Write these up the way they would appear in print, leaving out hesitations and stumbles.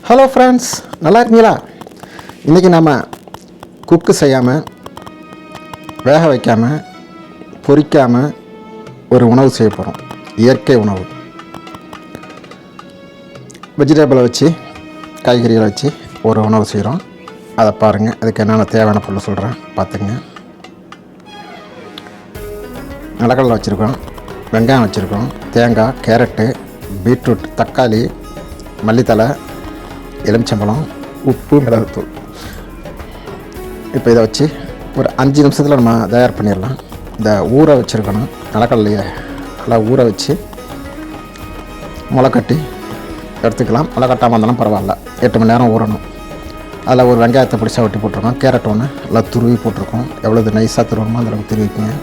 Hello friends, நல்லா இருக்கீங்களா? இன்றைக்கி நம்ம குக்கு செய்யாமல், வேக வைக்காமல், பொரிக்காமல் ஒரு உணவு செய்ய போகிறோம். இயற்கை உணவு. வெஜிடபிளை வச்சு, காய்கறிகளை வச்சு ஒரு உணவு செய்கிறோம். அதை பாருங்கள். அதுக்கு என்னென்ன தேவையான பொருள் சொல்கிறேன், பார்த்துங்க. நிலக்கடலை வச்சுருக்கோம், வெங்காயம் வச்சுருக்கோம், தேங்காய், கேரட்டு, பீட்ரூட், தக்காளி, மல்லித்தலை, எலுமிச்சம்பழம், உப்பு, மிளகுத்தூள். இப்போ இதை வச்சு ஒரு 5 நிமிஷத்தில் நம்ம தயார் பண்ணிடலாம். இந்த ஊற வச்சுருக்கணும் நிலக்கடலையை நல்லா ஊற வச்சு முளைக்கட்டி எடுத்துக்கலாம். முளை கட்டாமல் இருந்தாலும் பரவாயில்ல. 8 மணி நேரம் ஊறணும். அதில் ஒரு வெங்காயத்தை பிடிச்சா வெட்டி போட்டிருக்கோம். கேரட் ஒன்று நல்லா துருவி போட்டிருக்கோம். எவ்வளோ நைஸாக துருவணுமோ அதில் துருவிக்குங்க.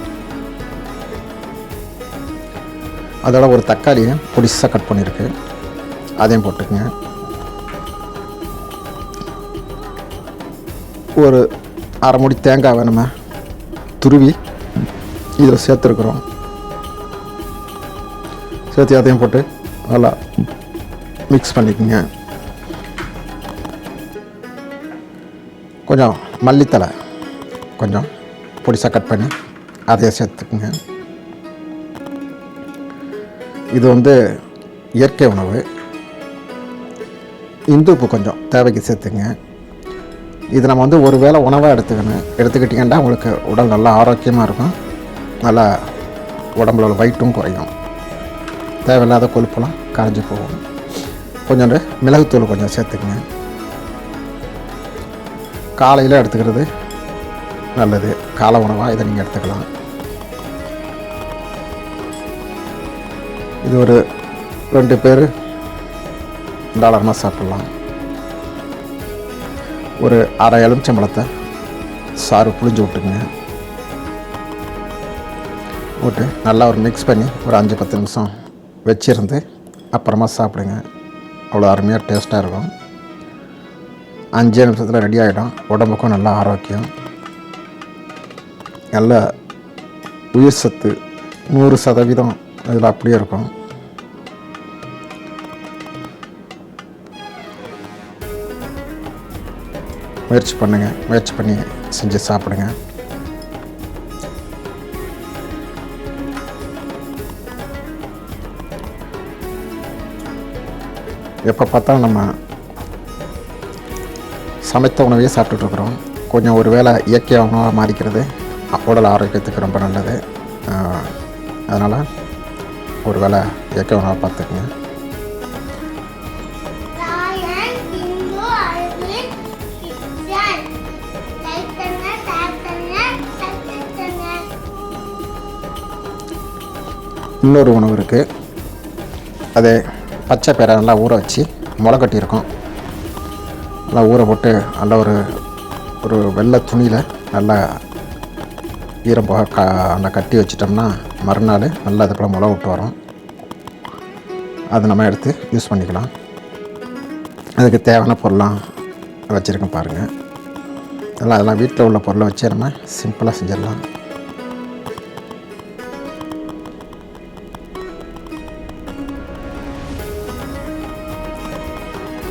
அதோட ஒரு தக்காளியை பொடிசாக கட் பண்ணியிருக்கு, அதையும் போட்டுக்குங்க. ஒரு அரை மூடி தேங்காவை நம்ம துருவி இதில் சேர்த்துருக்குறோம். சேர்த்து அதையும் போட்டு நல்லா மிக்ஸ் பண்ணிக்கோங்க. கொஞ்சம் மல்லித்தலை கொஞ்சம் பொடிசாக கட் பண்ணி அதையும் சேர்த்துக்குங்க. இது இயற்கை உணவு. இந்து உப்பு கொஞ்சம் தேவைக்கு சேர்த்துங்க. இது நம்ம ஒரு வேளை உணவாக எடுத்துக்கிட்டிங்கன்னா உங்களுக்கு உடல் நல்லா ஆரோக்கியமாக இருக்கும். நல்லா உடம்புல உள்ள வெயிட்டும் குறையும். தேவையில்லாத கொழுப்பெல்லாம் கரைஞ்சி போகும். கொஞ்சோண்டு மிளகுத்தூள் கொஞ்சம் சேர்த்துக்குங்க. காலையில் எடுத்துக்கிறது நல்லது. காலை உணவாக இதை நீங்கள் எடுத்துக்கலாம். இது ஒரு 2 பேர் தாராளமாக சாப்பிட்லாம். ஒரு அரை எலுமிச்சம்பழத்தை சாறு புழிஞ்சு விட்டுக்குங்க. விட்டு நல்லா ஒரு மிக்ஸ் பண்ணி ஒரு 5-10 நிமிஷம் வச்சிருந்து அப்புறமா சாப்பிடுங்க. அவ்வளோ அருமையாக டேஸ்ட்டாக இருக்கும். 5 நிமிஷத்தில் ரெடி ஆகிடும். உடம்புக்கும் நல்லா ஆரோக்கியம், நல்ல உயிர் சத்து 100% இதில் அப்படியே இருக்கும். முயற்சி பண்ணுங்கள். முயற்சி பண்ணி செஞ்சு சாப்பிடுங்க. எப்போ பார்த்தாலும் நம்ம சமைத்த உணவையே சாப்பிட்டுட்ருக்குறோம். கொஞ்சம் ஒரு வேளை இயற்கை உணவாக மாறிக்கிறது உடல் ஆரோக்கியத்துக்கு ரொம்ப நல்லது. அதனால் ஒரு வேளை இயற்கை உணவாக பார்த்துக்குங்க. இன்னொரு உணவு இருக்குது. அது பச்சை பயிரை நல்லா ஊற வச்சு முளை கட்டியிருக்கோம். நல்லா ஊற போட்டு நல்லா ஒரு வெள்ளை துணியில் நல்லா ஈரம் போக நல்லா கட்டி வச்சிட்டோம்னா மறுநாள் நல்லா அதுக்குள்ள முளை விட்டு வரும். அதை நம்ம எடுத்து யூஸ் பண்ணிக்கலாம். அதுக்கு தேவையான பொருளாம் வச்சுருக்கேன் பாருங்கள். அதெல்லாம் வீட்டில் உள்ள பொருளை வச்சு நம்ம சிம்பிளாக செஞ்சிடலாம்.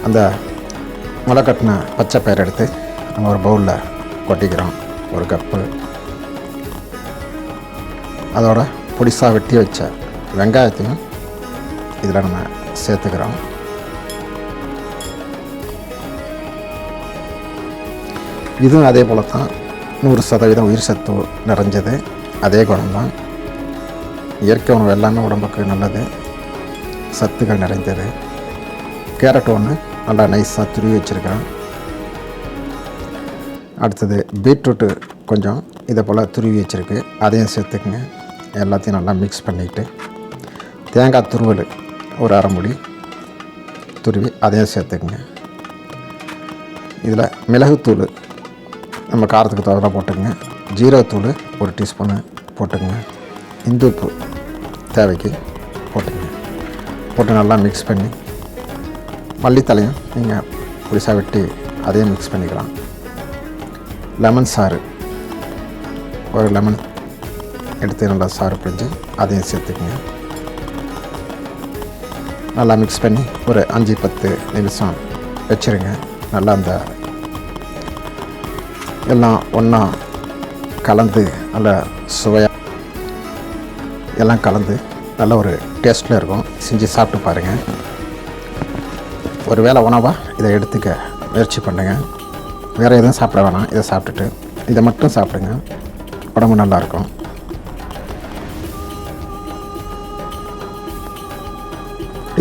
அந்த முளை கட்டின பச்சை பயிரை எடுத்து நம்ம ஒரு பவுலில் கொட்டிக்கிறோம். ஒரு கப்பு. அதோட பொடிசாக வெட்டி வச்ச வெங்காயத்தையும் இதில் நம்ம சேர்த்துக்கிறோம். இதுவும் அதே போல் தான் 100% உயிர் சத்து நிறைஞ்சது. அதே குணம் தான். இயற்கை உணவு எல்லாமே உடம்புக்கு நல்லது, சத்துக்கள் நிறைந்தது. கேரட் ஒன்று நல்லா நைஸாக துருவி வச்சுருக்கேன். அடுத்தது பீட்ரூட்டு கொஞ்சம் இதை போல் துருவி வச்சுருக்கு, அதையும் சேர்த்துக்குங்க. எல்லாத்தையும் நல்லா மிக்ஸ் பண்ணிவிட்டு தேங்காய் துருவல் ஒரு அரை மூடி துருவி அதையும் சேர்த்துக்குங்க. இதில் மிளகுத்தூள் நம்ம காரத்துக்கு தவிர போட்டுக்குங்க. ஜீரகத்தூள் 1 டீஸ்பூனு போட்டுக்குங்க. இந்து உப்பு தேவைக்கு போட்டுக்குங்க. போட்டு நல்லா மிக்ஸ் பண்ணி மல்லித்தலையும் நீங்கள் புதுசாக வெட்டி அதையும் மிக்ஸ் பண்ணிக்கலாம். லெமன் சாறு ஒரு லெமன் எடுத்து நல்லா சாறு பிழிஞ்சு அதையும் சேர்த்துக்குங்க. நல்லா மிக்ஸ் பண்ணி ஒரு 5-10 நிமிஷம் வச்சுருங்க. நல்லா அந்த எல்லாம் ஒன்றா கலந்து நல்லா சுவையாக எல்லாம் கலந்து நல்ல ஒரு டேஸ்ட்டில் இருக்கும். செஞ்சு சாப்பிட்டு பாருங்கள். ஒரு வேளை உணவாக இதை எடுத்துக்க முயற்சி பண்ணுங்கள். வேறு எதுவும் சாப்பிட வேணாம். இதை சாப்பிட்டுட்டு இதை மட்டும் சாப்பிடுங்க. உடம்பு நல்லாயிருக்கும்.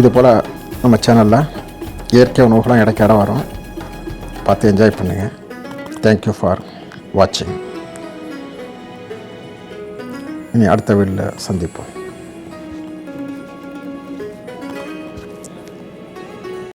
இது போல் நம்ம சேனலில் இயற்கை உணவுகளாம் இடைக்காட வரும். பார்த்து என்ஜாய் பண்ணுங்கள். தேங்க்யூ ஃபார் வாட்சிங். இனி அடுத்த வீடியோவில் சந்திப்போம்.